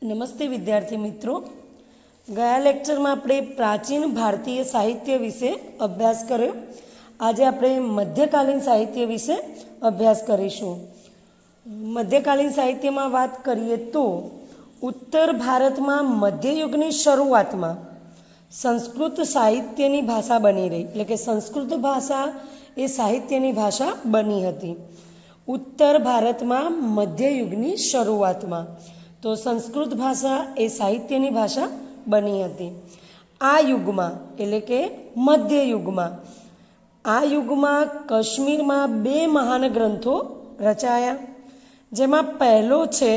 નમસ્તે વિદ્યાર્થી મિત્રો, ગયા લેક્ચરમાં આપણે પ્રાચીન ભારતીય સાહિત્ય વિશે અભ્યાસ કર્યો. આજે આપણે મધ્યકાલીન સાહિત્ય વિશે અભ્યાસ કરીશું. મધ્યકાલીન સાહિત્યમાં વાત કરીએ તો ઉત્તર ભારતમાં મધ્યયુગની શરૂઆતમાં સંસ્કૃત સાહિત્યની ભાષા બની રહી, એટલે કે સંસ્કૃત ભાષા એ સાહિત્યની ભાષા બની હતી. ઉત્તર ભારતમાં મધ્યયુગની શરૂઆતમાં તો સંસ્કૃત ભાષા એ સાહિત્યની ભાષા બની હતી. આ યુગમાં એટલે કે મધ્યયુગમાં કાશ્મીરમાં બે મહાન ગ્રંથો રચાયા, જેમાં પહેલો છે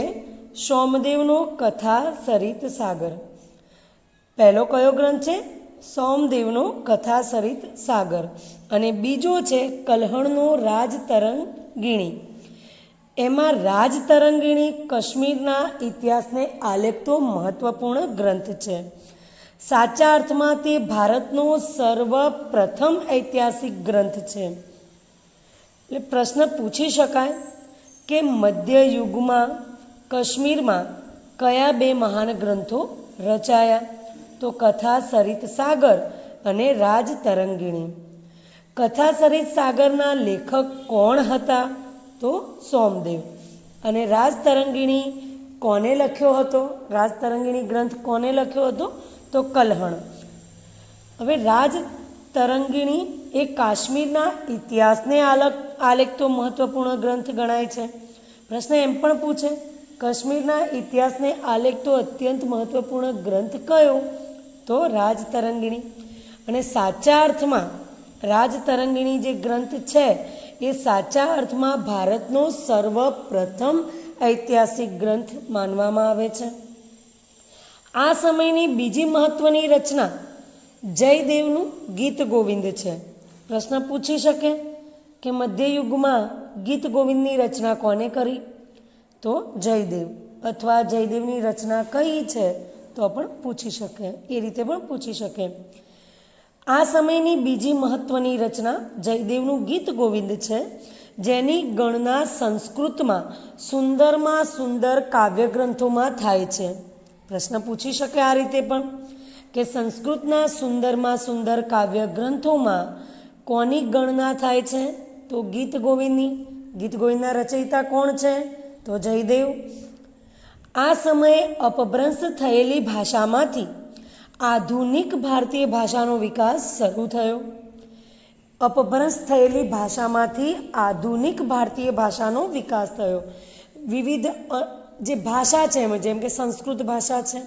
સોમદેવનો કથા સરિત સાગર. પહેલો કયો ગ્રંથ છે? સોમદેવનો કથા સરિત સાગર. અને બીજો છે કલ્હણનો રાજતરંગિણી. એમાં રાજતરંગિણી કાશ્મીરના ઇતિહાસને આલેખતો મહત્વપૂર્ણ ગ્રંથ છે. સાચા અર્થમાં તે ભારતનો સર્વપ્રથમ ઐતિહાસિક ગ્રંથ છે. એટલે પ્રશ્ન પૂછી શકાય કે મધ્યયુગમાં કાશ્મીરમાં કયા બે મહાન ગ્રંથો રચાયા? તો કથા સરિત સાગર અને રાજતરંગિણી. કથા સરિત સાગરના લેખક કોણ હતા? તો સોમદેવ. અને રાજતરંગિણી કોને લખ્યો હતો? રાજતરંગિણી ગ્રંથ કોને લખ્યો હતો? તો કલ્હણ. હવે રાજતરંગિણી એ કાશ્મીરના ઇતિહાસને આલેખતો મહત્વપૂર્ણ ગ્રંથ ગણાય છે. પ્રશ્ન એમ પણ પૂછે, કાશ્મીરના ઇતિહાસને આલેખતો અત્યંત મહત્વપૂર્ણ ગ્રંથ કયો? તો રાજતરંગિણી. અને સાચા અર્થમાં રાજતરંગિણી જે ગ્રંથ છે એ સાચા અર્થમાં ભારતનો સર્વપ્રથમ ઐતિહાસિક ગ્રંથ માનવામાં આવે છે. આ સમયની બીજી મહત્વની રચના જયદેવનું ગીત ગોવિંદ છે. પ્રશ્ન પૂછી શકે કે મધ્યયુગમાં ગીત ગોવિંદની રચના કોને કરી? તો જયદેવ. અથવા જયદેવની રચના કઈ છે તો પણ પૂછી શકે, એ રીતે પણ પૂછી શકે. આ સમયની બીજી મહત્વની રચના જયદેવનું ગીત ગોવિંદ છે, જેની ગણના સંસ્કૃતમાં સુંદરમાં સુંદર કાવ્યગ્રંથોમાં થાય છે. પ્રશ્ન પૂછી શકે આ રીતે પણ કે સંસ્કૃતના સુંદરમાં સુંદર કાવ્યગ્રંથોમાં કોની ગણના થાય છે? તો ગીત ગોવિંદની. ગીત ગોવિંદના રચયિતા કોણ છે? તો જયદેવ. આ સમયે અપભ્રંશ થયેલી ભાષામાંથી આધુનિક ભારતીય ભાષાનો વિકાસ શરૂ થયો. અપભ્રંશ થયેલી ભાષામાંથી આધુનિક ભારતીય ભાષાનો વિકાસ થયો. વિવિધ જે ભાષા છે જેમ કે સંસ્કૃત ભાષા છે,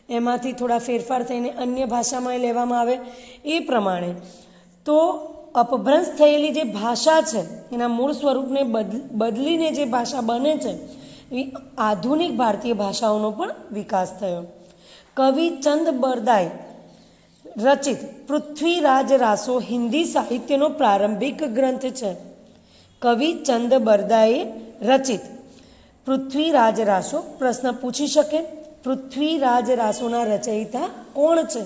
એમાંથી થોડા ફેરફાર થઈને અન્ય ભાષામાં લેવામાં આવે એ પ્રમાણે. તો અપભ્રંશ થયેલી જે ભાષા છે એના મૂળ સ્વરૂપને બદલીને જે ભાષા બને છે એ આધુનિક ભારતીય ભાષાઓનો પણ વિકાસ થયો. કવિ ચંદ બરદાઈ રચિત પૃથ્વીરાજ રાસો હિન્દી સાહિત્યનો પ્રારંભિક ગ્રંથ છે. કવિ ચંદ બરદાઈએ રચિત પૃથ્વીરાજ રાસો. પ્રશ્ન પૂછી શકે પૃથ્વીરાજ રાસોના રચયિતા કોણ છે?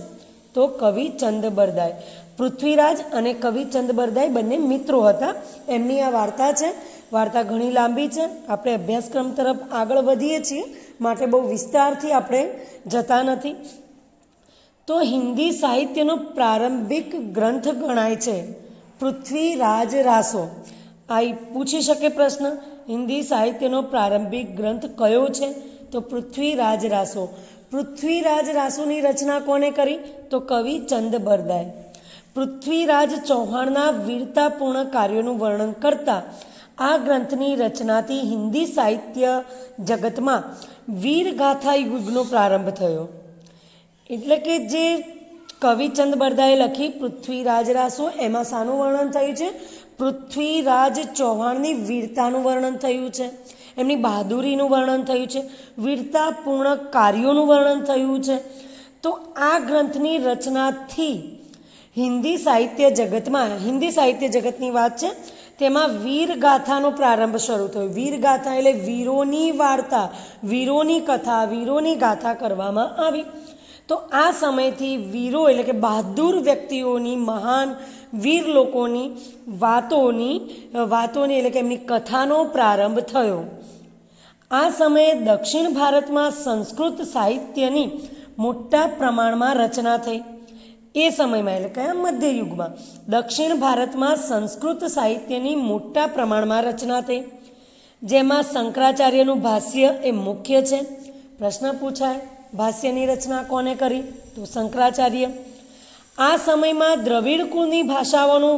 તો કવિ ચંદ બરદાઈ. પૃથ્વીરાજ અને કવિ ચંદ બરદાઈ બંને મિત્રો હતા. એમની આ વાર્તા છે. વાર્તા ઘણી લાંબી છે. આપણે અભ્યાસક્રમ તરફ આગળ વધીએ છીએ માટે બહુ વિસ્તારથી આપણે જતા નથી. તો હિન્દી સાહિત્યનો પ્રારંભિક ગ્રંથ ગણાય છે પૃથ્વીરાજ રાસો. આ પૂછી શકે પ્રશ્ન, હિન્દી સાહિત્યનો પ્રારંભિક ગ્રંથ કયો છે? તો પૃથ્વીરાજ રાસો. પૃથ્વીરાજ રાસોની રચના કોને કરી? તો કવિ ચંદ બરદાઈ. પૃથ્વીરાજ ચૌહાણના વીરતાપૂર્ણ કાર્યોનું વર્ણન કરતા આ ગ્રંથની રચનાથી હિન્દી સાહિત્ય જગતમાં વીરગાથા યુગનો પ્રારંભ થયો. એટલે કે જે કવિ ચંદ બરદાએ લખી પૃથ્વીરાજ રાસો, એમાં શાનું વર્ણન થયું છે? પૃથ્વીરાજ ચૌહાણની વીરતાનું વર્ણન થયું છે, એમની બહાદુરીનું વર્ણન થયું છે, વીરતાપૂર્ણ કાર્યોનું વર્ણન થયું છે. તો આ ગ્રંથની રચનાથી હિન્દી સાહિત્ય જગતની વાત છે, તેમાં વીરગાથાનો પ્રારંભ શરૂ થયો. વીરગાથા એટલે વીરોની વાર્તા, વીરોની કથા, વીરોની ગાથા કરવામાં આવી. તો આ સમયથી વીરો એટલે કે બહાદુર વ્યક્તિઓની, મહાન વીર લોકોની વાતોની એટલે કે એમની કથાનો પ્રારંભ થયો. આ સમયે દક્ષિણ ભારતમાં સંસ્કૃત સાહિત્યની મોટા પ્રમાણમાં રચના થઈ. એ સમયમાં એટલે કે મધ્યયુગમાં દક્ષિણ ભારતમાં સંસ્કૃત સાહિત્યની મોટા પ્રમાણમાં રચના થઈ, જેમાં શંકરાચાર્યનું ભાષ્ય એ મુખ્ય છે. પ્રશ્ન પૂછાય, ભાષ્યની રચના કોને કરી? તો શંકરાચાર્ય. આ સમયમાં દ્રવિડ કુળની ભાષાઓનો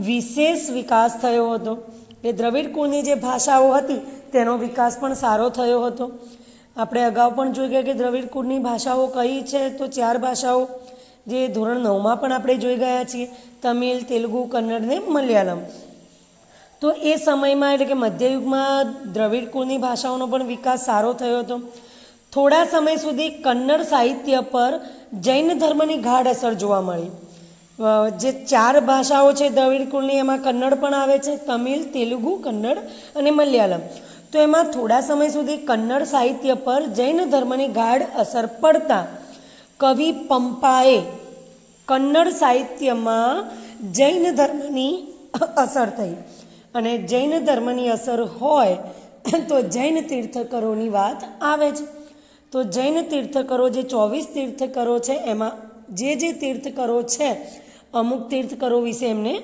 વિશેષ વિકાસ થયો હતો. એ દ્રવિડ કુળની જે ભાષાઓ હતી તેનો વિકાસ પણ સારો થયો હતો. આપણે અગાઉ પણ જોઈ ગયા કે દ્રવિડ કુળની ભાષાઓ કઈ છે? તો 4 ભાષાઓ જે ધોરણ 9માં પણ આપણે જોઈ ગયા છીએ: તમિલ, તેલુગુ, કન્નડ ને મલયાલમ. તો એ સમયમાં એટલે કે મધ્યયુગમાં દ્રવિડ કુળની ભાષાઓનો પણ વિકાસ સારો થયો હતો. થોડા સમય સુધી કન્નડ સાહિત્ય પર જૈન ધર્મની ગાઢ અસર જોવા મળી. જે 4 ભાષાઓ છે દ્રવિડ કુળની, એમાં કન્નડ પણ આવે છે, તમિલ, તેલુગુ, કન્નડ અને મલયાલમ. તો એમાં થોડા સમય સુધી કન્નડ સાહિત્ય પર જૈન ધર્મની ગાઢ અસર પડતા કવિ પંપાએ કન્નડ સાહિત્યમાં જૈન ધર્મની અસર થઈ. અને જૈન ધર્મની અસર હોય તો જૈન તીર્થંકરોની વાત આવે છે. તો જૈન તીર્થંકરો જે 24 તીર્થંકરો છે, એમાં જે તીર્થંકરો છે, અમુક તીર્થંકરો વિશે એમને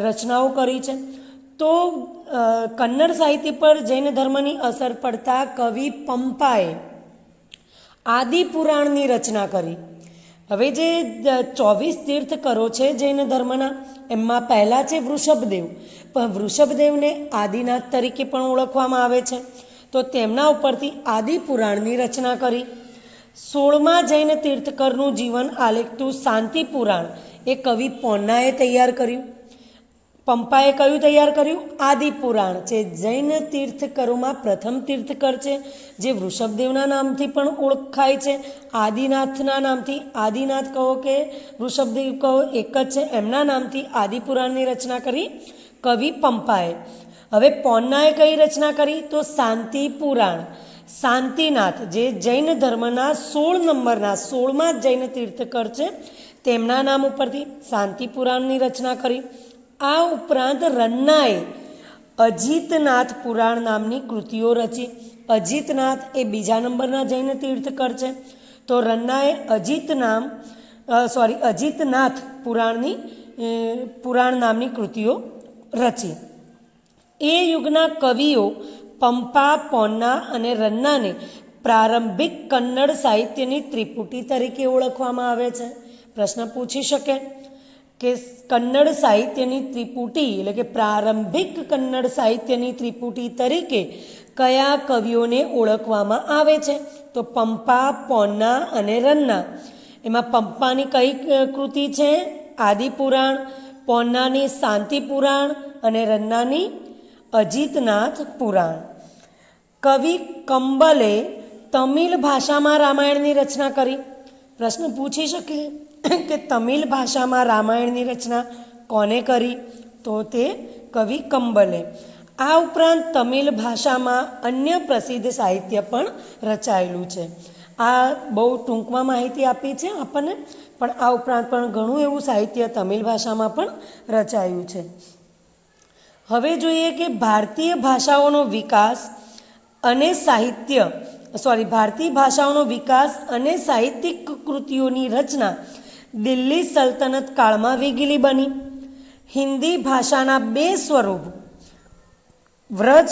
રચનાઓ કરી છે. તો કન્નડ સાહિત્ય પર જૈન ધર્મની અસર પડતા કવિ પંપાએ આદિ પુરાણની રચના કરી. હવે જે 24 તીર્થંકરો છે જૈન ધર્મના, એમાં પહેલા છે વૃષભદેવ. પણ વૃષભદેવને આદિનાથ તરીકે પણ ઓળખવામાં આવે છે. તો તેમના ઉપરથી આદિ પુરાણની રચના કરી. 16મા જૈન તીર્થંકરનું જીવન આલેખતું શાંતિ પુરાણ એ કવિ પોન્નાએ તૈયાર કર્યું. પંપાએ કયું તૈયાર કર્યું? આદિ પુરાણ. જે જૈન તીર્થંકરોમાં પ્રથમ તીર્થંકર છે, જે વૃષભદેવના નામથી પણ ઓળખાય છે, આદિનાથના નામથી. આદિનાથ કહો કે વૃષભદેવ કહો, એક જ છે. એમના નામથી આદિ પુરાણની રચના કરી કવિ પંપાએ. હવે પોન્નાએ કઈ રચના કરી? તો શાંતિ પુરાણ. શાંતિનાથ જે જૈન ધર્મના 16મા જૈન તીર્થંકર છે, તેમના નામ ઉપરથી શાંતિ પુરાણની રચના કરી. આ ઉપરાંત રન્નાએ અજીતનાથ પુરાણ નામની કૃતિઓ રચી. અજીતનાથ એ બીજા નંબરના જૈન તીર્થંકર છે. તો રન્નાએ અજીતનાથ પુરાણ નામની કૃતિઓ રચી. એ યુગના કવિઓ પંપા, પોન્ના અને રન્નાને પ્રારંભિક કન્નડ સાહિત્યની ત્રિપુટી તરીકે ઓળખવામાં આવે છે. પ્રશ્ન પૂછી શકે કે કન્નડ સાહિત્યની ત્રિપુટી એટલે કે પ્રારંભિક કન્નડ સાહિત્યની ત્રિપુટી તરીકે કયા કવિઓને ઓળખવામાં આવે છે? તો પંપા, પોન્ના અને રન્ના. એમાં પંપાની કઈ કૃતિ છે? આદિપુરાણ. પોન્નાની શાંતિ પુરાણ અને રન્નાની અજીતનાથ પુરાણ. કવિ કંબલે તમિલ ભાષામાં રામાયણની રચના કરી. પ્રશ્ન પૂછી શકે કે તમિલ ભાષામાં રામાયણની રચના કોને કરી? તો તે કવિ કંબલે. આ ઉપરાંત તમિલ ભાષામાં અન્ય પ્રસિદ્ધ સાહિત્ય પણ રચાયેલું છે. આ બહુ ટૂંકમાં માહિતી આપી છે આપણને, પણ આ ઉપરાંત પણ ઘણું એવું સાહિત્ય તમિલ ભાષામાં પણ રચાયું છે. હવે જોઈએ કે ભારતીય ભાષાઓનો વિકાસ અને સાહિત્યિક કૃતિઓની રચના દિલ્હી સલ્તનત કાળમાં વેગીલી બની. હિન્દી ભાષાના 2 સ્વરૂપ વ્રજ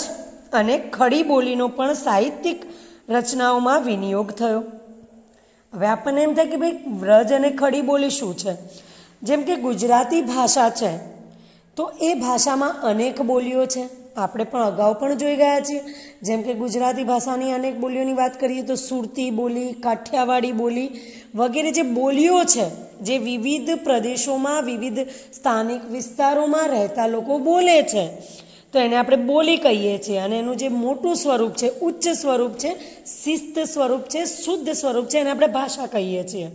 અને ખડી બોલીનો પણ સાહિત્યિક રચનાઓમાં વિનિયોગ થયો. હવે આપણને એમ થાય કે ભાઈ વ્રજ અને ખડી બોલી શું છે? જેમ કે ગુજરાતી ભાષા છે, તો એ ભાષામાં અનેક બોલીઓ છે. આપણે પણ અગાઉ પણ જોઈ ગયા છીએ. જેમ કે ગુજરાતી ભાષાની અનેક બોલીઓની વાત કરીએ તો સુરતી બોલી, કાઠિયાવાડી બોલી વગેરે જે બોલીઓ છે, જે વિવિધ પ્રદેશોમાં, વિવિધ સ્થાનિક વિસ્તારોમાં રહેતા લોકો બોલે છે, તો એને આપણે બોલી કહીએ છીએ. અને એનું જે મોટું સ્વરૂપ છે, ઉચ્ચ સ્વરૂપ છે, શિસ્ત સ્વરૂપ છે, શુદ્ધ સ્વરૂપ છે, એને આપણે ભાષા કહીએ છીએ.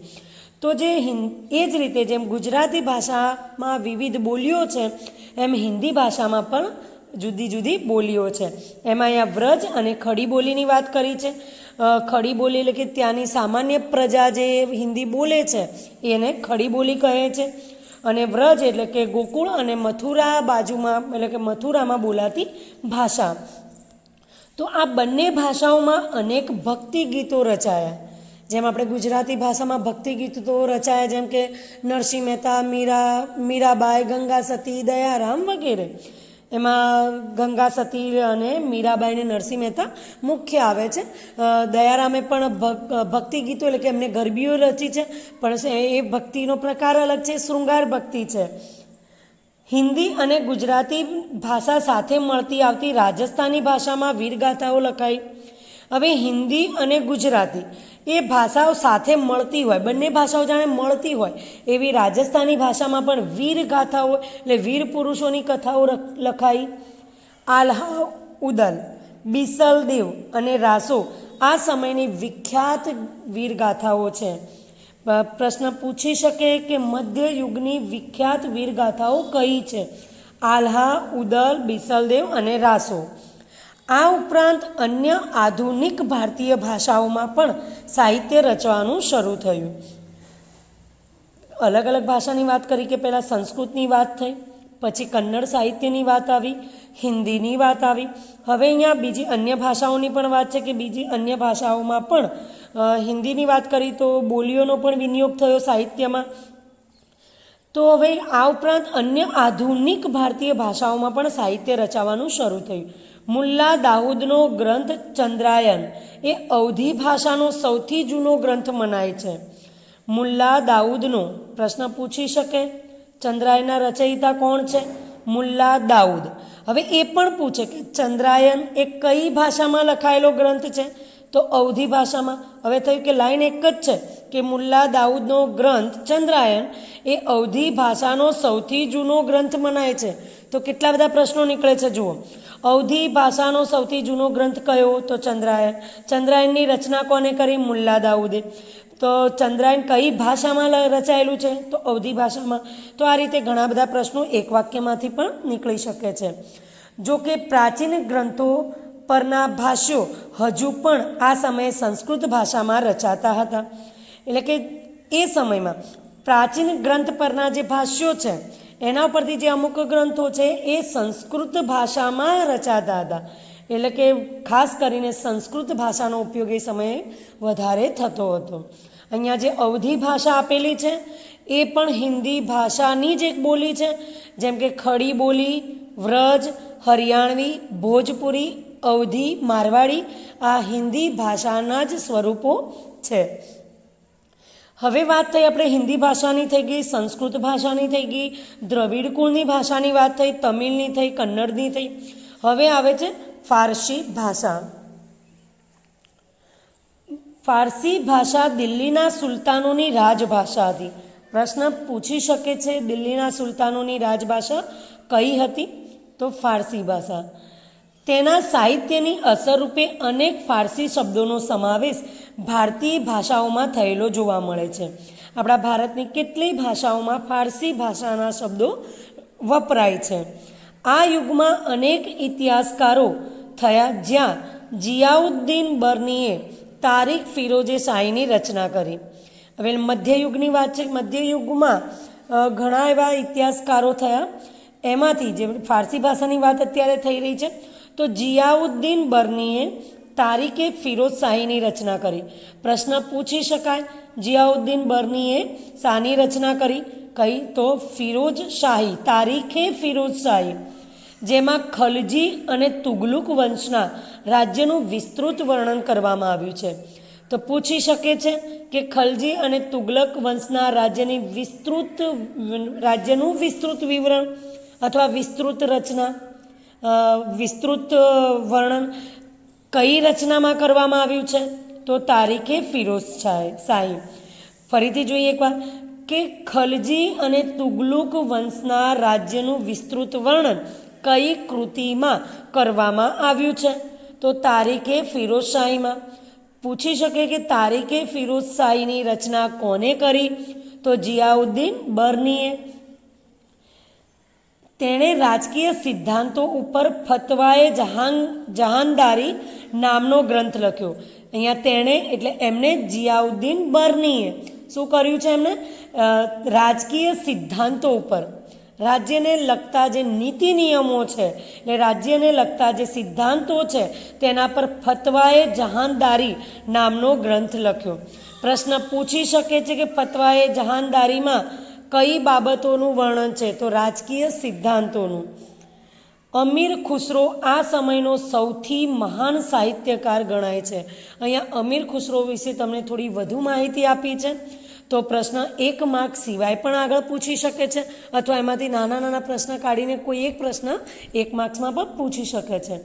તો એ જ રીતે જેમ ગુજરાતી ભાષામાં વિવિધ બોલીઓ છે, એમ હિન્દી ભાષામાં પણ જુદી જુદી બોલીઓ છે. એમાં અહીંયા વ્રજ અને ખડી બોલીની વાત કરી છે. ખડી બોલી એટલે કે ત્યાંની સામાન્ય પ્રજા જે હિન્દી બોલે છે એને ખડી બોલી કહે છે. અને વ્રજ એટલે કે ગોકુળ અને મથુરા બાજુમાં એટલે કે મથુરામાં બોલાતી ભાષા. તો આ બંને ભાષાઓમાં અનેક ભક્તિ ગીતો રચાયા. જેમ આપણે ગુજરાતી ભાષામાં ભક્તિ ગીતો રચાયા, જેમ કે નરસિંહ મહેતા, મીરાબાઈ, ગંગા સતી, દયારામ વગેરે. એમાં ગંગા સતી અને મીરાબાઈ અને નરસિંહ મહેતા મુખ્ય આવે છે. દયારામે પણ ભક્તિ ગીતો એટલે કે એમને ગરબીઓ રચી છે, પણ એ ભક્તિનો પ્રકાર અલગ છે, શૃંગાર ભક્તિ છે. હિન્દી અને ગુજરાતી ભાષા સાથે મળતી આવતી રાજસ્થાની ભાષામાં વીરગાથાઓ લખાઈ. હવે હિન્દી અને ગુજરાતી એ ભાષાઓ સાથે મળતી હોય, બંને ભાષાઓ જાણે મળતી હોય એવી રાજસ્થાની ભાષામાં પણ વીરગાથાઓ એટલે વીર પુરુષોની કથાઓ લખાઈ. આલ્હા ઉદલ, બિસલદેવ અને રાસો આ સમયની વિખ્યાત વીરગાથાઓ છે. પ્રશ્ન પૂછી શકે કે મધ્યયુગની વિખ્યાત વીરગાથાઓ કઈ છે? આલ્હા, ઉદલ, બિસલદેવ અને રાસો. આ ઉપરાંત અન્ય આધુનિક ભારતીય ભાષાઓમાં પણ સાહિત્ય રચવાનું શરૂ થયું. અલગ અલગ ભાષાની વાત કરી કે પહેલાં સંસ્કૃતની વાત થઈ, પછી કન્નડ સાહિત્યની વાત આવી, હિન્દીની વાત આવી. હવે અહીંયા બીજી અન્ય ભાષાઓની પણ વાત છે કે બીજી અન્ય ભાષાઓમાં પણ હિન્દીની વાત કરી તો બોલીઓનો પણ વિનિયોગ થયો સાહિત્યમાં. તો હવે આ ઉપરાંત અન્ય આધુનિક ભારતીય ભાષાઓમાં પણ સાહિત્ય રચાવાનું શરૂ થયું. મુલ્લા દાઉદનો ગ્રંથ ચંદ્રાયન એ અવધી ભાષાનો સૌથી જૂનો ગ્રંથ મનાય છે. મુલ્લા દાઉદનો પ્રશ્ન પૂછી શકે, ચંદ્રાયનના રચયિતા કોણ છે? મુલ્લા દાઉદ. હવે એ પણ પૂછે કે ચંદ્રાયન એ કઈ ભાષામાં લખાયેલો ગ્રંથ છે? તો અવધી ભાષામાં. હવે થયું કે લાઈન એક જ છે કે મુલ્લા દાઉદનો ગ્રંથ ચંદ્રાયન એ અવધી ભાષાનો સૌથી જૂનો ગ્રંથ મનાય છે. તો કેટલા બધા પ્રશ્નો નીકળે છે જુઓ. અવધી ભાષાનો સૌથી જૂનો ગ્રંથ કયો? તો ચંદ્રાયન. ચંદ્રાયનની રચના કોને કરી? મુલ્લા દાઉદે. તો ચંદ્રાયન કઈ ભાષામાં રચાયેલું છે? તો અવધી ભાષામાં. તો આ રીતે ઘણા બધા પ્રશ્નો એક વાક્યમાંથી પણ નીકળી શકે છે. જો કે પ્રાચીન ગ્રંથો પરના ભાષ્યો હજુ પણ આ સમયે સંસ્કૃત ભાષામાં રચાતા હતા. એટલે કે એ સમયમાં પ્રાચીન ગ્રંથ પરના જે ભાષ્યો છે એના ઉપરથી જે અમુક ગ્રંથો છે એ સંસ્કૃત ભાષામાં રચાતા હતા. એટલે કે ખાસ કરીને સંસ્કૃત ભાષાનો ઉપયોગ એ સમયે વધારે થતો હતો. અહીંયા જે અવધી ભાષા આપેલી છે એ પણ હિન્દી ભાષાની જ એક બોલી છે. જેમ કે ખડી બોલી, વ્રજ, હરિયાણવી, ભોજપુરી, અવધી, મારવાડી આ હિન્દી ભાષાના જ સ્વરૂપો છે. હવે વાત થઈ આપણે હિન્દી ભાષાની થઈ ગઈ, સંસ્કૃત ભાષાની થઈ ગઈ, દ્રવિડ કુળની ભાષાની વાત થઈ, તમિલની થઈ, કન્નડની થઈ. હવે આવે છે ફારસી ભાષા. ફારસી ભાષા દિલ્હીના સુલતાનોની રાજભાષા હતી. પ્રશ્ન પૂછી શકે છે દિલ્હીના સુલતાનોની રાજભાષા કઈ હતી? તો ફારસી ભાષા. તેના સાહિત્યની અસરરૂપે અનેક ફારસી શબ્દોનો સમાવેશ ભારતીય ભાષાઓમાં થયેલો જોવા મળે છે. આપણા ભારતની કેટલીય ભાષાઓમાં ફારસી ભાષાના શબ્દો વપરાય છે. આ યુગમાં અનેક ઇતિહાસકારો થયા જ્યાં જિયાઉદ્દીન બર્નીએ તારીખ ફિરોઝે શાહીની રચના કરી. હવે મધ્યયુગની વાત છે. મધ્યયુગમાં ઘણા એવા ઇતિહાસકારો થયા. એમાંથી જે ફારસી ભાષાની વાત અત્યારે થઈ રહી છે તો જિયાઉદ્દીન બર્નીએ તારીખે ફિરોઝ શાહીની રચના કરી. પ્રશ્ન પૂછી શકાય જિયાઉદ્દીન બર્નીએ શાની રચના કરી? કઈ? તો ફિરોઝ શાહી, તારીખે ફિરોઝ શાહી, જેમાં ખલજી અને તુગલુક વંશના રાજ્યનું વિસ્તૃત વર્ણન કરવામાં આવ્યું છે. તો પૂછી શકે છે કે ખલજી અને તુગલક વંશના રાજ્યનું વિસ્તૃત વિવરણ અથવા વિસ્તૃત રચના, વિસ્તૃત વર્ણન કઈ રચનામાં કરવામાં આવ્યું છે? તો તારીખે ફિરોઝ શાહી. ફરીથી જોઈએ એકવાર કે ખલજી અને તુગલુક વંશના રાજ્યનું વિસ્તૃત વર્ણન કઈ કૃતિમાં કરવામાં આવ્યું છે? તો તારીખે ફિરોઝ શાહીમાં. પૂછી શકે કે તારીખે ફિરોઝ શાહીની રચના કોને કરી? તો જિયાઉદ્દીન બર્નીએ. તેણે રાજકીય સિદ્ધાંતો ઉપર ફતવાએ જહાનદારી નામનો ગ્રંથ લખ્યો. અહીંયા તેણે એટલે એમને જિયાઉદ્દીન બર્નીએ શું કર્યું છે એમને? રાજકીય સિદ્ધાંતો ઉપર, રાજ્યને લગતા જે નીતિ નિયમો છે, એટલે રાજ્યને લગતા જે સિદ્ધાંતો છે તેના પર ફતવાએ જહાનદારી નામનો ગ્રંથ લખ્યો. પ્રશ્ન પૂછી શકે છે કે ફતવાએ જહાનદારીમાં કઈ બાબતોનું વર્ણન છે? તો રાજકીય સિદ્ધાંતોનું. અમીર ખુસરો આ સમયનો સૌથી મહાન સાહિત્યકાર ગણાય છે. અહીંયા અમીર ખુસરો વિશે તમને થોડી વધુ માહિતી આપી છે. તો પ્રશ્ન 1 માર્ક સિવાય પણ આગળ પૂછી શકે છે, અથવા એમાંથી નાના નાના પ્રશ્ન કાઢીને કોઈ એક પ્રશ્ન 1 માર્ક્સમાં પણ પૂછી શકે છે.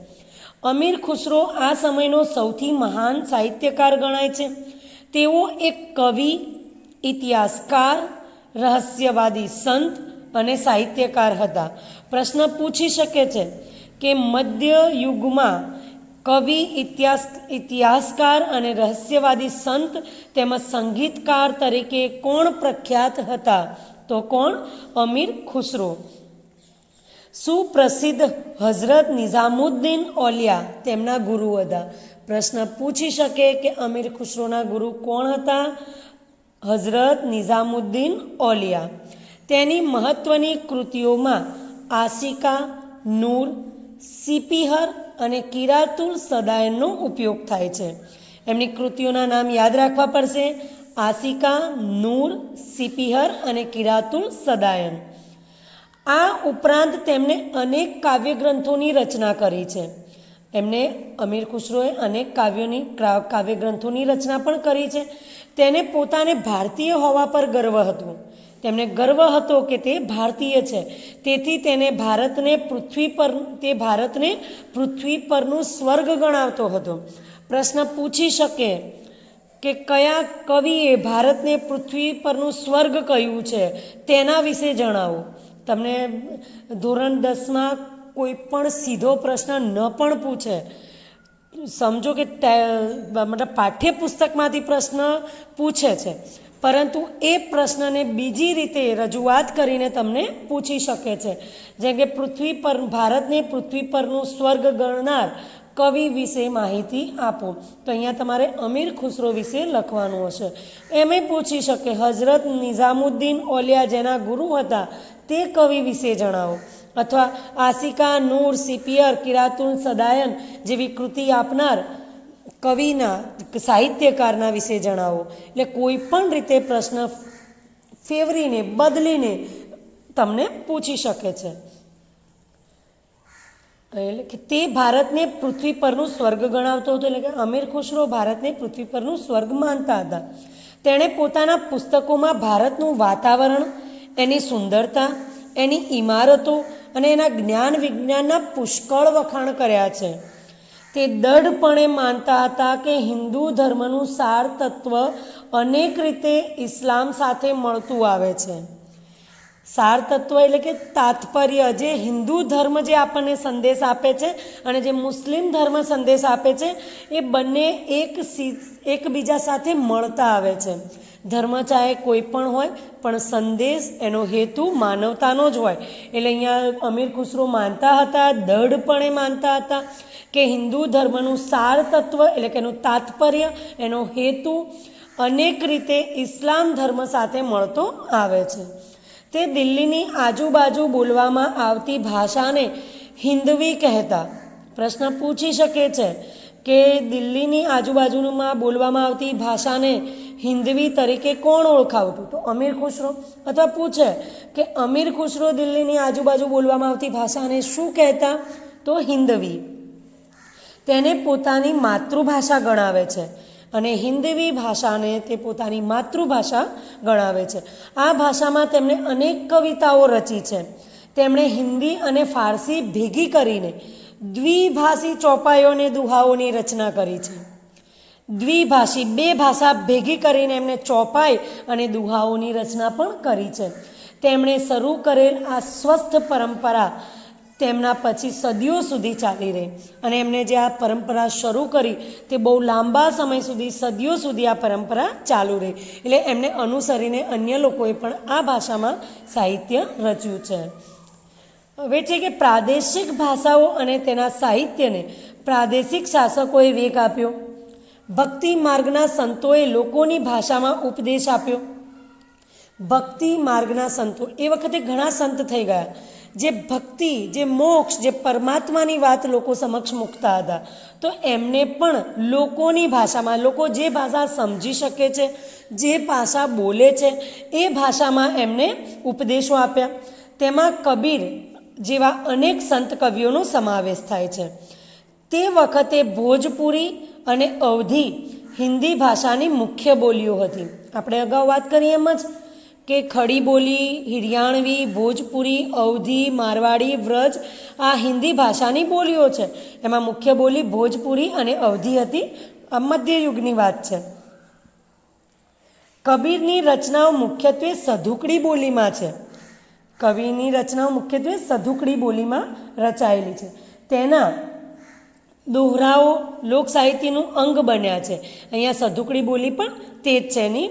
અમીર ખુસરો આ સમયનો સૌથી મહાન સાહિત્યકાર ગણાય છે. તેઓ એક કવિ, ઇતિહાસકાર, રહસ્યવાદી સંત અને સાહિત્યકાર હતા. પ્રશ્ન પૂછી શકે છે કે મધ્ય યુગમાં કવિ, ઇતિહાસકાર અને રહસ્યવાદી સંત તેમજ સંગીતકાર તરીકે કોણ પ્રખ્યાત હતા? તો કોણ? અમીર ખુસરો. સુપ્રસિદ્ધ હઝરત નિઝામુદ્દીન ઓલિયા તેમના ગુરુ હતા. પ્રશ્ન પૂછી શકે કે અમીર ખુસરોના ગુરુ કોણ હતા? હઝરત નિઝામુદ્દીન ઓલિયા. તેની મહત્વની કૃતિઓમાં આશિકા, નૂર, સિપિહર અને કિરાતુલ સદાયનનો ઉપયોગ થાય છે. એમની કૃતિઓના નામ યાદ રાખવા પડશે: આશિકા, નૂર, સિપિહર અને કિરાતુલ સદાયન. આ ઉપરાંત તેમણે અનેક કાવ્યગ્રંથોની રચના કરી છે. એમને અમીર ખુસરોએ અનેક કાવ્યગ્રંથોની રચના પણ કરી છે. તેને પોતાને ભારતીય હોવા પર ગર્વ હતો. તેમને ગર્વ હતો કે તે ભારતીય છે. તેથી તેને ભારતને પૃથ્વી પરનું સ્વર્ગ ગણાવતો હતો. પ્રશ્ન પૂછી શકે કે કયા કવિએ ભારતને પૃથ્વી પરનું સ્વર્ગ કહ્યું છે? તેના વિશે જણાવો. તમને ધોરણ 10માં કોઈ પણ સીધો પ્રશ્ન ન પણ પૂછે, સમજો કે મતલબ પાઠ્યપુસ્તકમાંથી પ્રશ્ન પૂછે છે, પરંતુ એ પ્રશ્નને બીજી રીતે રજૂઆત કરીને તમને પૂછી શકે છે. જેમ કે ભારતને પૃથ્વી પરનું સ્વર્ગ ગણનાર કવિ વિશે માહિતી આપો. તો અહીંયા તમારે અમીર ખુસરો વિશે લખવાનું હશે. એમે પૂછી શકે હઝરત નિઝામુદ્દીન ઓલિયા જેના ગુરુ હતા તે કવિ વિશે જણાવો. અથવા આશિકા, નૂર, સિપિયર, કિરાતુલ સદાયન જેવી કૃતિ આપનાર કવિના, સાહિત્યકારના વિશે જણાવો. એટલે કોઈ પણ રીતે પ્રશ્ન ફેરવીને, બદલીને તમને પૂછી શકે છે. એટલે કે તે ભારતને પૃથ્વી પરનું સ્વર્ગ ગણાવતો હતો. એટલે કે અમીર ખુસરો ભારતને પૃથ્વી પરનું સ્વર્ગ માનતા હતા. તેણે પોતાના પુસ્તકોમાં ભારતનું વાતાવરણ, એની સુંદરતા, એની ઇમારતો અને એના જ્ઞાન વિજ્ઞાનના પુષ્કળ વખાણ કર્યા છે. તે દૃઢપણે માનતા હતા કે હિન્દુ ધર્મનું સાર તત્વ અનેક રીતે ઇસ્લામ સાથે મળતું આવે છે. સાર તત્વ એટલે કે તાત્પર્ય, જે હિન્દુ ધર્મ જે આપણને સંદેશ આપે છે અને જે મુસ્લિમ ધર્મ સંદેશ આપે છે, એ બંને એકબીજા સાથે મળતા આવે છે. ધર્મ ચાહે કોઈ પણ હોય, પણ સંદેશ, એનો હેતુ માનવતાનો જ હોય. એટલે અહીંયા અમીર ખુસરો માનતા હતા, દૃઢપણે માનતા હતા કે હિન્દુ ધર્મનું સાર તત્વ એટલે કે એનું તાત્પર્ય, એનો હેતુ અનેક રીતે ઇસ્લામ ધર્મ સાથે મળતો આવે છે. તે દિલ્હીની આજુબાજુ બોલવામાં આવતી ભાષાને હિન્દવી કહેતા. પ્રશ્ન પૂછી શકે છે કે દિલ્હીની આજુબાજુમાં બોલવામાં આવતી ભાષાને હિન્દવી તરીકે કોણ ઓળખાવતું? તો અમીર ખુસરો. અથવા પૂછે કે અમીર ખુસરો દિલ્હીની આજુબાજુ બોલવામાં આવતી ભાષાને શું કહેતા? તો હિન્દવી. તેને પોતાની માતૃભાષા ગણાવે છે અને હિન્દવી ભાષાને તે પોતાની માતૃભાષા ગણાવે છે. આ ભાષામાં તેમણે અનેક કવિતાઓ રચી છે. તેમણે હિન્દી અને ફારસી ભેગી કરીને દ્વિભાષી ચોપાઈઓને દુહાઓની રચના કરી છે. દ્વિભાષી, બે ભાષા ભેગી કરીને એમણે ચોપાઈ અને દુહાઓની રચના પણ કરી છે. તેમણે શરૂ કરેલ આ સ્વસ્થ પરંપરા તેમના પછી સદીઓ સુધી ચાલી રહી અને એમને જે આ પરંપરા શરૂ કરી તે બહુ લાંબા સમય સુધી, સદીઓ સુધી આ પરંપરા ચાલુ રહી. એટલે એમને અનુસરીને અન્ય લોકોએ પણ આ ભાષામાં સાહિત્ય રચ્યું છે. હવે છે કે પ્રાદેશિક ભાષાઓ અને તેના સાહિત્યને પ્રાદેશિક શાસકોએ વેગ આપ્યો. ભક્તિ માર્ગના સંતોએ લોકોની ભાષામાં ઉપદેશ આપ્યો. ભક્તિ માર્ગના સંતો, એ વખતે ઘણા સંત થઈ ગયા જે ભક્તિ, જે મોક્ષ, જે પરમાત્માની વાત લોકો સમક્ષ મૂકતા હતા. તો એમને પણ લોકોની ભાષામાં, લોકો જે ભાષા સમજી શકે છે, જે ભાષા બોલે છે એ ભાષામાં એમને ઉપદેશો આપ્યા. તેમાં કબીર જેવા અનેક સંત કવિઓનો સમાવેશ થાય છે. તે વખતે ભોજપુરી અને અવધી હિન્દી ભાષાની મુખ્ય બોલીઓ હતી. આપણે અગાઉ વાત કરી એમ જ કે ખડી બોલી, હિરિયાણવી, ભોજપુરી, અવધી, મારવાડી, વ્રજ આ હિન્દી ભાષાની બોલીઓ છે. એમાં મુખ્ય બોલી ભોજપુરી અને અવધી હતી. આ મધ્યયુગની વાત છે. કબીરની રચનાઓ મુખ્યત્વે સધુકડી બોલીમાં છે. કવિની રચનાઓ મુખ્યત્વે સધુકડી બોલીમાં રચાયેલી છે. તેના દોહરાઓ લોક સાહિત્યનું અંગ બન્યા છે. અહીંયા સધુકડી બોલી પણ તે જ છે, એની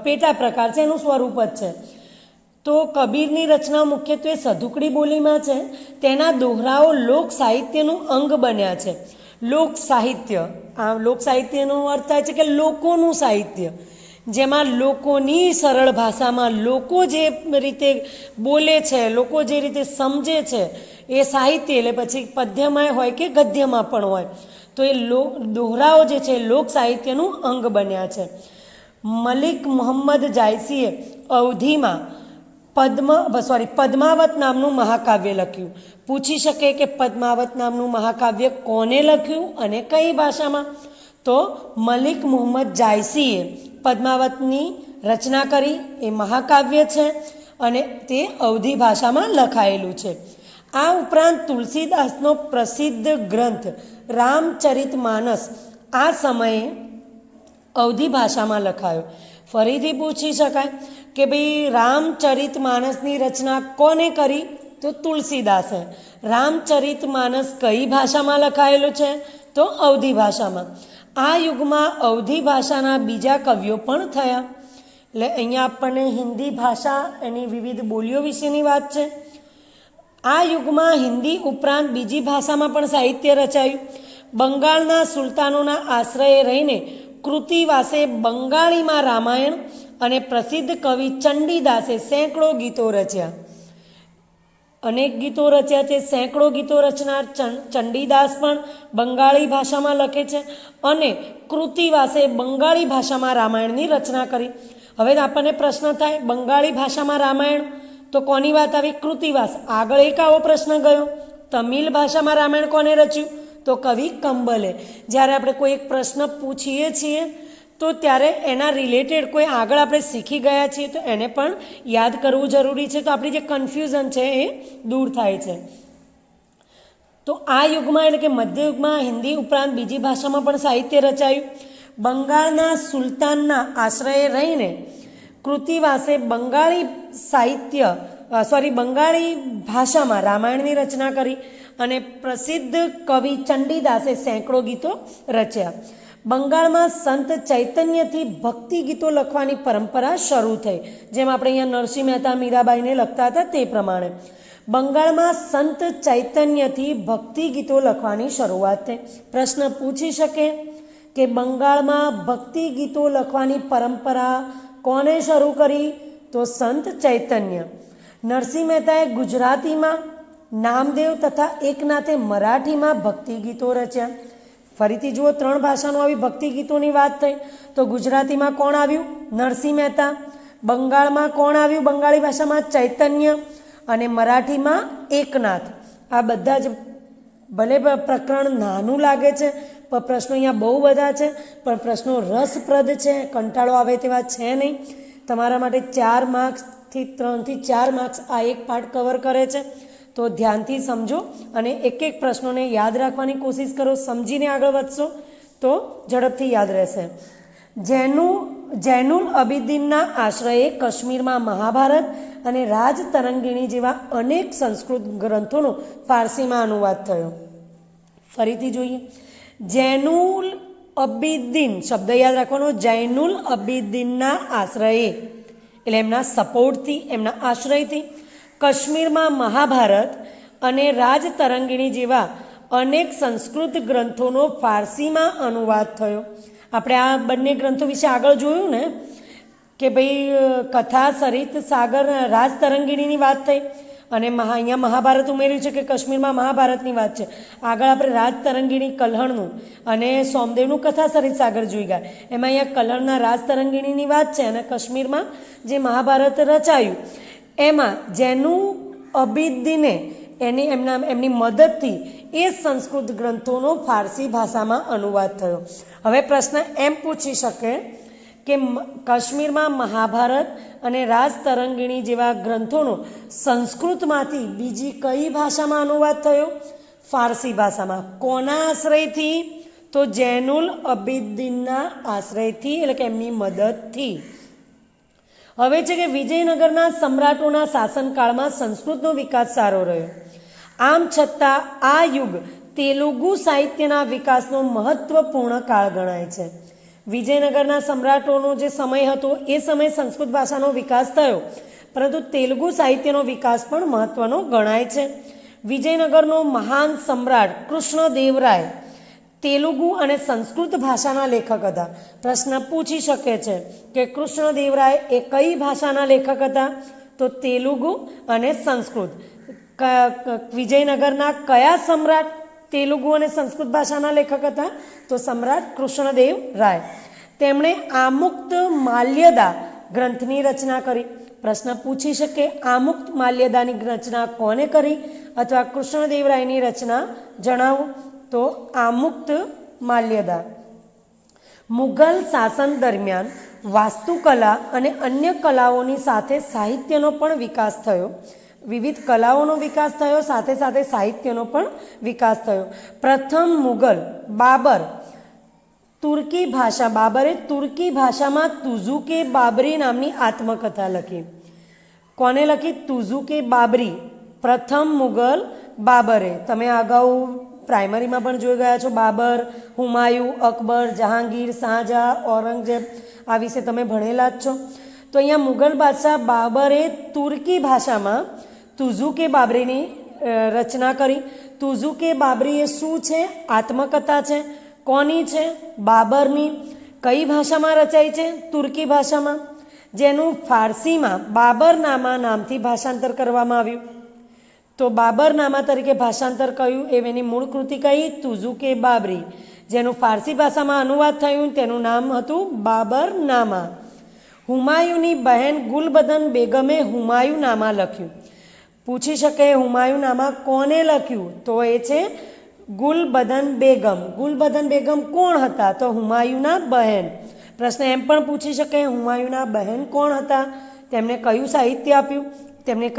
પેટા પ્રકાર છે, એનું સ્વરૂપ જ છે. તો કબીરની રચનાઓ મુખ્યત્વે સધુકડી બોલીમાં છે. તેના દોહરાઓ લોક સાહિત્યનું અંગ બન્યા છે. લોક સાહિત્ય, આ લોક સાહિત્યનો અર્થ થાય છે કે લોકોનું સાહિત્ય, જેમાં લોકોની સરળ ભાષામાં લોકો જે રીતે બોલે છે, લોકો જે રીતે સમજે છે એ સાહિત્ય, એટલે પછી પદ્યમાં હોય કે ગદ્યમાં પણ હોય, તો એ દોહરાઓ જે છે લોક સાહિત્યનું અંગ બન્યા છે. મલિક મુહમ્મદ જાયસીએ અવધીમાં પદ્માવત નામનું મહાકાવ્ય લખ્યું. પૂછી શકે કે પદ્માવત નામનું મહાકાવ્ય કોને લખ્યું અને કઈ ભાષામાં? તો મલિક મુહમ્મદ જાયસીએ પદ્માવતની રચના કરી. એ મહાકાવ્ય છે અને તે અવધી ભાષામાં લખાયેલું છે. આ ઉપરાંત તુલસીદાસનો પ્રસિદ્ધ ગ્રંથ રામચરિતમાનસ આ સમયે અવધી ભાષામાં લખાયો. ફરીથી પૂછી શકાય કે ભાઈ રામચરિતમાનસની રચના કોને કરી? તો તુલસીદાસે. રામચરિતમાનસ કઈ ભાષામાં લખાયેલું છે? તો અવધી ભાષામાં. આ યુગમાં અવધી ભાષાના બીજા કવિઓ પણ થયા. એટલે અહીંયા આપણને હિન્દી ભાષા, એની વિવિધ બોલીઓ વિશેની વાત છે. આ યુગમાં હિન્દી ઉપરાંત બીજી ભાષામાં પણ સાહિત્ય રચાયું. બંગાળના સુલતાનોના આશ્રયે રહીને કૃતિવાસે બંગાળીમાં રામાયણ અને પ્રસિદ્ધ કવિ ચંડીદાસે સેંકડો ગીતો રચ્યા. અનેક ગીતો રચ્યા છે. સેંકડો ગીતો રચનાર ચંડીદાસ પણ બંગાળી ભાષામાં લખે છે અને કૃતિવાસે બંગાળી ભાષામાં રામાયણની રચના કરી. હવે આપણને પ્રશ્ન થાય, બંગાળી ભાષામાં રામાયણ તો કોની વાત આવી? કૃતિવાસ. આગળ એક આવો પ્રશ્ન ગયો, તમિલ ભાષામાં રામાયણ કોને રચ્યું? તો કવિ કંબલે. જ્યારે આપણે કોઈ એક પ્રશ્ન પૂછીએ છીએ તો ત્યારે એના રિલેટેડ કોઈ આગળ આપણે શીખી ગયા છીએ તો એને પણ યાદ કરવું જરૂરી છે. તો આપણી જે કન્ફ્યુઝન છે એ દૂર થાય છે. તો આ યુગમાં એટલે કે મધ્યયુગમાં હિન્દી ઉપરાંત બીજી ભાષામાં પણ સાહિત્ય રચાયું. બંગાળના સુલતાનના આશ્રયે રહીને કૃતિવાસે બંગાળી ભાષામાં રામાયણની રચના કરી અને પ્રસિદ્ધ કવિ ચંડીદાસે સેંકડો ગીતો રચ્યા. બંગાળમાં સંત ચૈતન્યથી ભક્તિ ગીતો લખવાની પરંપરા શરૂ થઈ. જેમ આપણે અહીંયા નરસિંહ મહેતા મીરાબાઈને લખતા હતા તે પ્રમાણે બંગાળમાં સંત ચૈતન્યથી ભક્તિ ગીતો લખવાની શરૂઆત થઈ. પ્રશ્ન પૂછી શકે કે બંગાળમાં ભક્તિ ગીતો લખવાની પરંપરા કોને શરૂ કરી? તો સંત ચૈતન્ય. નરસિંહ મહેતાએ ગુજરાતીમાં, નામદેવ તથા એકનાથે મરાઠીમાં ભક્તિ ગીતો રચ્યા. ફરીથી જુઓ, 3 ભાષાનો આવી ભક્તિ ગીતોની વાત થઈ. તો ગુજરાતીમાં કોણ આવ્યું? નરસિંહ મહેતા. બંગાળમાં કોણ આવ્યું? બંગાળી ભાષામાં ચૈતન્ય અને મરાઠીમાં એકનાથ. આ બધા જ ભલે પ્રકરણ નાનું લાગે છે પણ પ્રશ્નો અહીંયા બહુ બધા છે, પણ પ્રશ્નો રસપ્રદ છે, કંટાળો આવે તેવા છે નહીં. તમારા માટે 4 માર્ક્સથી 3 થી 4 માર્ક્સ આ એક પાર્ટ કવર કરે છે. તો ધ્યાનથી સમજો અને એક એક પ્રશ્નોને યાદ રાખવાની કોશિશ કરો. સમજીને આગળ વધશો તો ઝડપથી યાદ રહેશે. જૈનુલ અબિદીનના આશ્રયે કાશ્મીરમાં મહાભારત અને રાજ તરંગિણી જેવા અનેક સંસ્કૃત ગ્રંથોનો ફારસીમાં અનુવાદ થયો. ફરીથી જોઈએ, જૈનુલ અબિદીન શબ્દ યાદ રાખવાનો. જૈનુલ અબિદીનના આશ્રયે એટલે એમના સપોર્ટથી, એમના આશ્રયથી કાશ્મીરમાં મહાભારત અને રાજ તરંગિણી જેવા અનેક સંસ્કૃત ગ્રંથોનો ફારસીમાં અનુવાદ થયો. આપણે આ બંને ગ્રંથો વિશે આગળ જોયું ને, કે ભાઈ કથા સરિત સાગર રાજ તરંગીણીની વાત થઈ અને અહીંયા મહાભારત ઉમેર્યું છે કે કાશ્મીરમાં મહાભારતની વાત છે. આગળ આપણે રાજ તરંગીણી કલ્હણનું અને સોમદેવનું કથા સરિત સાગર જોઈ ગયા. એમાં અહીંયા કલ્હણના રાજ તરંગીણીની વાત છે અને કાશ્મીરમાં જે મહાભારત રચાયું એમાં જેનું અબિદ્દીને એમની મદદથી એ સંસ્કૃત ગ્રંથોનો ફારસી ભાષામાં અનુવાદ થયો. હવે પ્રશ્ન એમ પૂછી શકે કે કાશ્મીરમાં મહાભારત અને રાજ તરંગીણી જેવા ગ્રંથોનો સંસ્કૃતમાંથી બીજી કઈ ભાષામાં અનુવાદ થયો? ફારસી ભાષામાં. કોના આશ્રયથી? તો જૈનુલ અબિદ્દીનના આશ્રયથી, એટલે કે એમની મદદથી. હવે છે કે વિજયનગરના સમ્રાટોના શાસનકાળમાં સંસ્કૃતનો વિકાસ સારો રહ્યો. આમ છતાં આ યુગ તેલુગુ સાહિત્યના વિકાસનો મહત્વપૂર્ણ કાળ ગણાય છે. વિજયનગરના સમ્રાટોનો જે સમય હતો એ સમયે સંસ્કૃત ભાષાનો વિકાસ થયો, પરંતુ તેલુગુ સાહિત્યનો વિકાસ પણ મહત્વનો ગણાય છે. વિજયનગરનો મહાન સમ્રાટ કૃષ્ણદેવરાય તેલુગુ અને સંસ્કૃત ભાષાના લેખક હતા. પ્રશ્ન પૂછી શકે છે કે કૃષ્ણદેવરાય એ કઈ ભાષાના લેખક હતા? તો તેલુગુ અને સંસ્કૃત. વિજયનગરના કયા સમ્રાટ તેલુગુ અને સંસ્કૃત ભાષાના લેખક હતા? તો સમ્રાટ કૃષ્ણદેવ રાય. તેમણે આમુક્ત માલ્યદા ગ્રંથની રચના કરી. પ્રશ્ન પૂછી શકે આમુક્ત માલ્યદાની રચના કોને કરી અથવા કૃષ્ણદેવરાયની રચના જણાવો. તો આમુક્ત માલ્યદા. મુઘલ શાસન દરમિયાન વાસ્તુકલા અને અન્ય કલાઓની સાથે સાહિત્યનો પણ વિકાસ થયો. વિવિધ કલાઓનો વિકાસ થયો, સાથે સાથે સાહિત્યનો પણ વિકાસ થયો. પ્રથમ મુઘલ બાબરે તુર્કી ભાષામાં તુઝુકે બાબરી નામની આત્મકથા લખી. કોને લખી? તુઝુકે બાબરી. પ્રથમ મુઘલ બાબરે. તમે અગાઉ પ્રાઇમરીમાં પણ જોઈ ગયા છો. બાબર, હુમાયુ, અકબર, જહાંગીર, શાહજહાં, ઔરંગઝેબ આ વિશે તમે ભણેલા જ છો. તો અહીંયા મુઘલ બાદશાહ બાબરે તુર્કી ભાષામાં તુઝુકે બાબરીની રચના કરી. તુઝુકે બાબરી એ શું છે? આત્મકથા છે. કોની છે? બાબરની. કઈ ભાષામાં રચાઈ છે? તુર્કી ભાષામાં. જેનું ફારસીમાં બાબરનામા નામથી ભાષાંતર કરવામાં આવ્યું. તો બાબરનામા તરીકે ભાષાંતર કયું? એની મૂળ કૃતિ કઈ? તુઝુકે બાબરી. જેનું ફારસી ભાષામાં અનુવાદ થયું તેનું નામ હતું બાબરનામા. હુમાયુની બહેન ગુલબદન બેગમે હુમાયુનામા લખ્યું. પૂછી શકે હુમાયુનામા કોને લખ્યું? તો એ છે ગુલબદન બેગમ. ગુલબદન બેગમ કોણ હતા? તો હુમાયુના બહેન. પ્રશ્ન એમ પણ પૂછી શકે હુમાયુના બહેન કોણ હતા? તેમણે કયું સાહિત્ય આપ્યું? તેમણે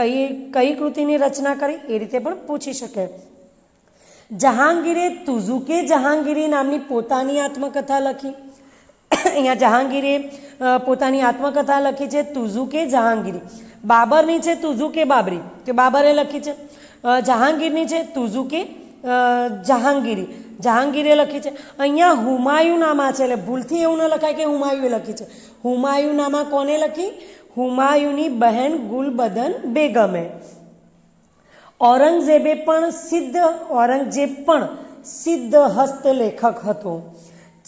કઈ કૃતિની રચના કરી? એ રીતે પણ પૂછી શકે. જહાંગીરે તુઝુકે જહાંગીરી નામની પોતાની આત્મકથા લખી. અહીંયા જહાંગીરે પોતાની આત્મકથા લખી છે તુઝુકે જહાંગીરી. બાબરની છે તુઝુકે બાબરી, કે બાબરે લખી છે. જહાંગીરની છે તુઝુકે જહાંગીરી, જહાંગીરે લખી છે. અહીંયા હુમાયુનામા છે, એટલે ભૂલથી એવું ન લખાય કે હુમાયુએ લખી છે. હુમાયુનામા કોને લખી? હુમાયુની બહેન ગુલબદન બેગમે. ઔરંગઝેબ પણ સિદ્ધ હસ્તલેખક હતો.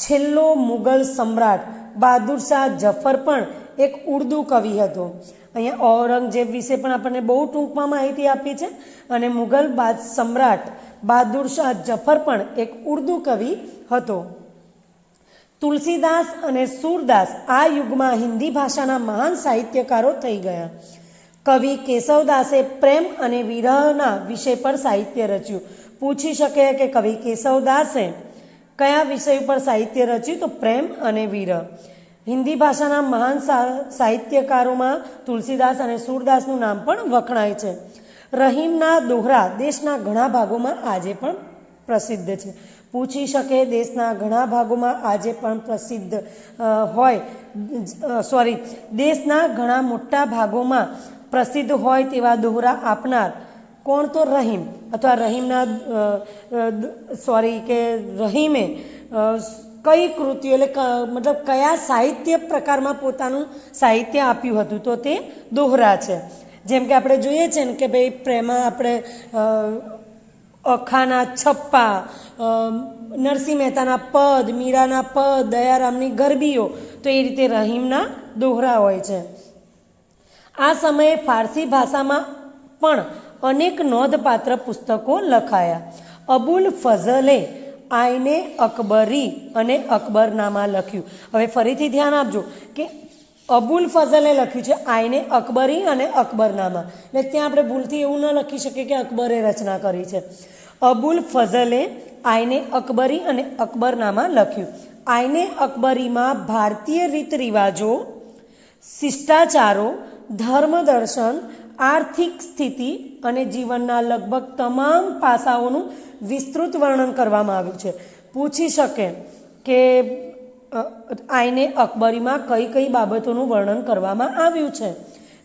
છેલ્લો મુગલ સમ્રાટ બહાદુર શાહ જફર પણ એક ઉર્દુ કવિ હતો. અહીંયા ઔરંગઝેબ વિશે પણ આપણને બહુ ટૂંકમાં માહિતી આપી છે. અને મુગલ સમ્રાટ બહાદુર શાહ જફર પણ એક ઉર્દુ કવિ હતો. તુલસીદાસ અને સૂરદાસ આ યુગમાં હિન્દી ભાષાના મહાન સાહિત્યકારો થઈ ગયા. કવિ કેશવદાસે પ્રેમ અને વિરહના વિષય પર સાહિત્ય રચ્યું. પૂછી શકે કે કવિ કેશવદાસે કયા વિષય પર સાહિત્ય રચ્યું? તો પ્રેમ અને વિરહ. હિન્દી ભાષાના મહાન સાહિત્યકારોમાં તુલસીદાસ અને સૂરદાસનું નામ પણ વખણાય છે. રહીમના દોહરા દેશના ઘણા ભાગોમાં આજે પણ પ્રસિદ્ધ છે. પૂછી શકે દેશના ઘણા ભાગોમાં આજે પણ પ્રસિદ્ધ દેશના ઘણા મોટા ભાગોમાં પ્રસિદ્ધ હોય તેવા દોહરા આપનાર કોણ? તો રહીમ. અથવા રહીમે કઈ કૃતિઓ એટલે મતલબ કયા સાહિત્ય પ્રકારમાં પોતાનું સાહિત્ય આપ્યું હતું? તો તે દોહરા છે. જેમ કે આપણે જોઈએ છે ને કે ભાઈ પ્રેમમાં આપણે અખાના છપ્પા, નરસિંહ મહેતાના પદ, મીરાના પદ, દયારામની ગરબીઓ, તો એ રીતે રહીમના દોહરા હોય છે. આ સમયે ફારસી ભાષામાં પણ અનેક નોંધપાત્ર પુસ્તકો લખાયા. અબુલ ફઝલે આઈને અકબરી અને અકબરનામા લખ્યું. હવે ફરીથી ધ્યાન આપજો કે અબુલ ફઝલે લખ્યું છે આઈને અકબરી અને અકબરનામા, એટલે ત્યાં આપણે ભૂલથી એવું ન લખી શકીએ કે અકબરે રચના કરી છે. અબુલ ફઝલે આઈને અકબરી અને અકબરનામા લખ્યું. આઈને અકબરીમાં ભારતીય રીત રિવાજો, શિષ્ટાચારો, ધર્મ દર્શન, આર્થિક સ્થિતિ અને જીવનના લગભગ તમામ પાસાઓનું વિસ્તૃત વર્ણન કરવામાં આવ્યું છે. પૂછી શકે કે આઈને અકબરીમાં કઈ કઈ બાબતોનું વર્ણન કરવામાં આવ્યું છે.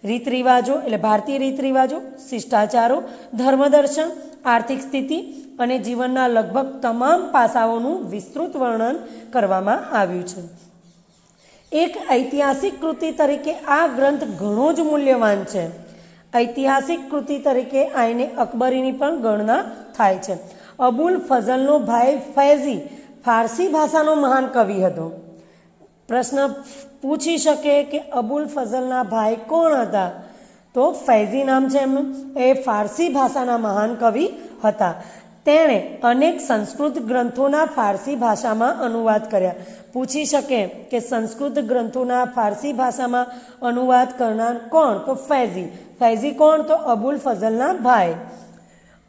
રીત રિવાજો એટલે ભારતીય રીત રિવાજો, શિષ્ટાચારો, ધર્મદર્શન, આર્થિક સ્થિતિ અને જીવનના લગભગ તમામ પાસાઓનું વિસ્તૃત વર્ણન કરવામાં આવ્યું છે. એક ઐતિહાસિક કૃતિ તરીકે આ ગ્રંથ ઘણો જ મૂલ્યવાન છે. ઐતિહાસિક કૃતિ તરીકે આઈને અકબરીની પણ ગણના થાય છે. અબુલ ફઝલનો ભાઈ ફૈઝી ફારસી ભાષાનો મહાન કવિ હતો. પ્રશ્ન પૂછી શકે કે અબુલ ફઝલના ભાઈ કોણ હતા? તો ફૈઝી નામ છે એમનું. એ ફારસી ભાષાના મહાન કવિ હતા. તેણે અનેક સંસ્કૃત ગ્રંથોના ફારસી ભાષામાં અનુવાદ કર્યા. પૂછી શકે કે સંસ્કૃત ગ્રંથોના ફારસી ભાષામાં અનુવાદ કરનાર કોણ? તો ફૈઝી. ફૈઝી કોણ? તો અબુલ ફઝલના ભાઈ.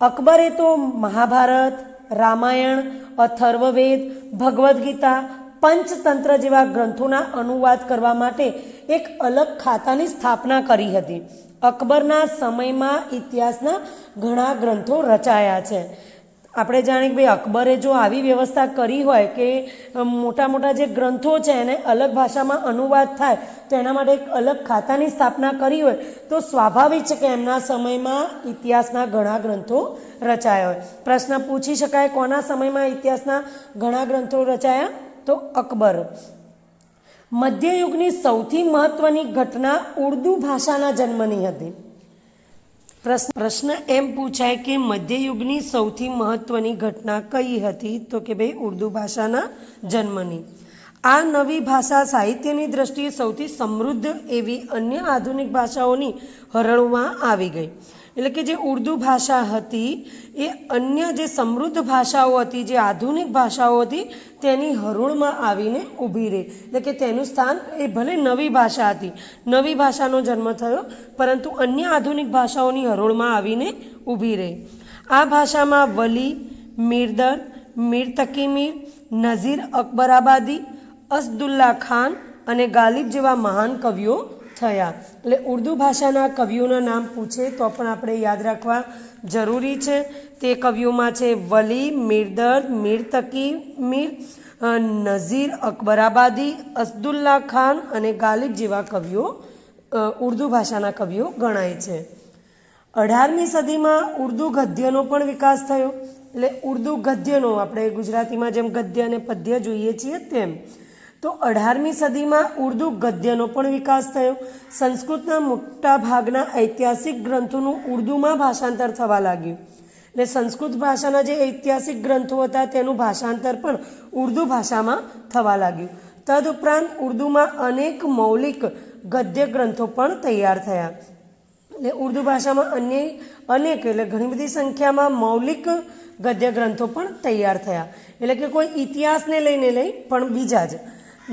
અકબરે તો મહાભારત, રામાયણ, અથર્વવેદ, ભગવદ્ ગીતા, પંચતંત્ર જેવા ગ્રંથોના અનુવાદ કરવા માટે એક અલગ ખાતાની સ્થાપના કરી હતી. અકબરના સમયમાં ઇતિહાસના ઘણા ગ્રંથો રચાયા છે. આપણે જાણીએ કે ભાઈ અકબરે જો આવી વ્યવસ્થા કરી હોય કે મોટા મોટા જે ગ્રંથો છે એને અલગ ભાષામાં અનુવાદ થાય તો એના માટે એક અલગ ખાતાની સ્થાપના કરી હોય તો સ્વાભાવિક છે કે એમના સમયમાં ઇતિહાસના ઘણા ગ્રંથો રચાયા હોય. પ્રશ્ન પૂછી શકાય કોના સમયમાં ઇતિહાસના ઘણા ગ્રંથો રચાયા? તો અકબર. મધ્યયુગની સૌથી મહત્વની ઘટના ઉર્દુ ભાષાના જન્મની હતી. પ્રશ્ન એમ પૂછાય કે મધ્યયુગની સૌથી મહત્વની ઘટના કઈ હતી? તો કે ભાઈ ઉર્દુ ભાષાના જન્મની. આ નવી ભાષા સાહિત્યની દ્રષ્ટિએ સૌથી સમૃદ્ધ એવી અન્ય આધુનિક ભાષાઓની હરણમાં આવી ગઈ. એટલે કે જે ઉર્દુ ભાષા હતી એ અન્ય જે સમૃદ્ધ ભાષાઓ હતી, જે આધુનિક ભાષાઓ હતી તેની હરોળમાં આવીને ઊભી રહી. એટલે કે તેનું સ્થાન એ ભલે નવી ભાષા હતી, નવી ભાષાનો જન્મ થયો, પરંતુ અન્ય આધુનિક ભાષાઓની હરોળમાં આવીને ઊભી રહી. આ ભાષામાં વલી, મીરદર, મીર તકી મીર, નઝીર અકબરાબાદી, અસદુલ્લા ખાન અને ગાલિબ જેવા મહાન કવિઓ થયા. એટલે ઉર્દુ ભાષાના કવિઓના નામ પૂછે તો પણ આપણે યાદ રાખવા જરૂરી છે. તે કવિઓમાં છે વલી, મીરદર્દ, મીર તકી મીર, નઝીર અકબરાબાદી, અસદુલ્લા ખાન અને ગાલિબ જેવા કવિઓ ઉર્દુ ભાષાના કવિઓ ગણાય છે. 18મી સદીમાં ઉર્દુ ગદ્યનો પણ વિકાસ થયો. એટલે ઉર્દુ ગદ્યનો આપણે ગુજરાતીમાં જેમ ગદ્ય અને પદ્ય જોઈએ છીએ તેમ તો 18મી સદીમાં ઉર્દુ ગદ્યનો પણ વિકાસ થયો. સંસ્કૃતના મોટા ભાગના ઐતિહાસિક ગ્રંથોનું ઉર્દુમાં ભાષાંતર થવા લાગ્યું. એટલે સંસ્કૃત ભાષાના જે ઐતિહાસિક ગ્રંથો હતા તેનું ભાષાંતર પણ ઉર્દુ ભાષામાં થવા લાગ્યું. તદુપરાંત ઉર્દુમાં અનેક મૌલિક ગદ્ય ગ્રંથો પણ તૈયાર થયા. એટલે ઉર્દુ ભાષામાં અનેક એટલે ઘણી બધી સંખ્યામાં મૌલિક ગદ્ય ગ્રંથો પણ તૈયાર થયા. એટલે કે કોઈ ઇતિહાસને લઈને પણ બીજા જ,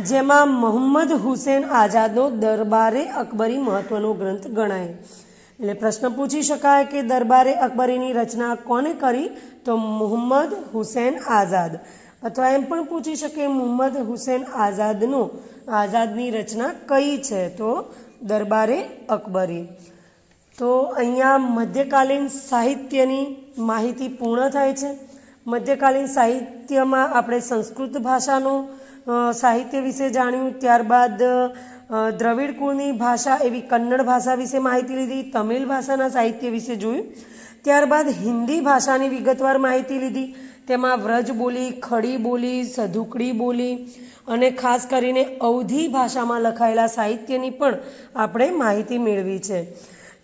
જેમાં મોહમ્મદ હુસેન આઝાદનો દરબારે અકબરી મહત્વનો ગ્રંથ ગણાય. એટલે પ્રશ્ન પૂછી શકાય કે દરબારે અકબરીની રચના કોને કરી? તો મોહમ્મદ હુસેન આઝાદ. અથવા એમ પણ પૂછી શકે મોહમ્મદ હુસેન આઝાદની રચના કઈ છે? તો દરબારે અકબરી. તો અહીંયા મધ્યકાલીન સાહિત્યની માહિતી પૂર્ણ થાય છે. મધ્યકાલીન સાહિત્યમાં આપણે સંસ્કૃત ભાષાનું સાહિત્ય વિશે જાણ્યું, ત્યારબાદ દ્રવિડ કુળની ભાષા એવી કન્નડ ભાષા વિશે માહિતી લીધી, તમિલ ભાષાના સાહિત્ય વિશે જોયું, ત્યારબાદ હિન્દી ભાષાની વિગતવાર માહિતી લીધી. તેમાં વ્રજ બોલી, ખડી બોલી, સધુકડી બોલી અને ખાસ કરીને અવધી ભાષામાં લખાયેલા સાહિત્યની પણ આપણે માહિતી મેળવી છે.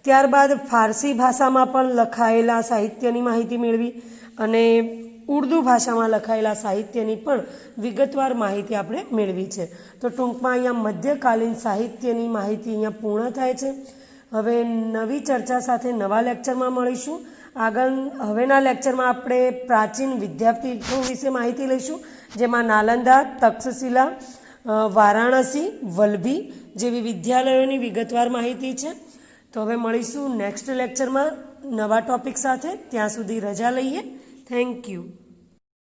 ત્યારબાદ ફારસી ભાષામાં પણ લખાયેલા સાહિત્યની માહિતી મેળવી અને ઉર્દુ ભાષામાં લખાયેલા સાહિત્યની પણ વિગતવાર માહિતી આપણે મેળવી છે. તો ટૂંકમાં અહીંયા મધ્યકાલીન સાહિત્યની માહિતી અહીંયા પૂર્ણ થાય છે. હવે નવી ચર્ચા સાથે નવા લેક્ચરમાં મળીશું. હવેના લેક્ચરમાં આપણે પ્રાચીન વિદ્યાપીઠો વિશે માહિતી લઈશું, જેમાં નાલંદા, તક્ષશિલા, વારાણસી, વલ્લભી જેવી વિદ્યાલયોની વિગતવાર માહિતી છે. તો હવે મળીશું નેક્સ્ટ લેક્ચરમાં નવા ટોપિક સાથે. ત્યાં સુધી રજા લઈએ. Thank you.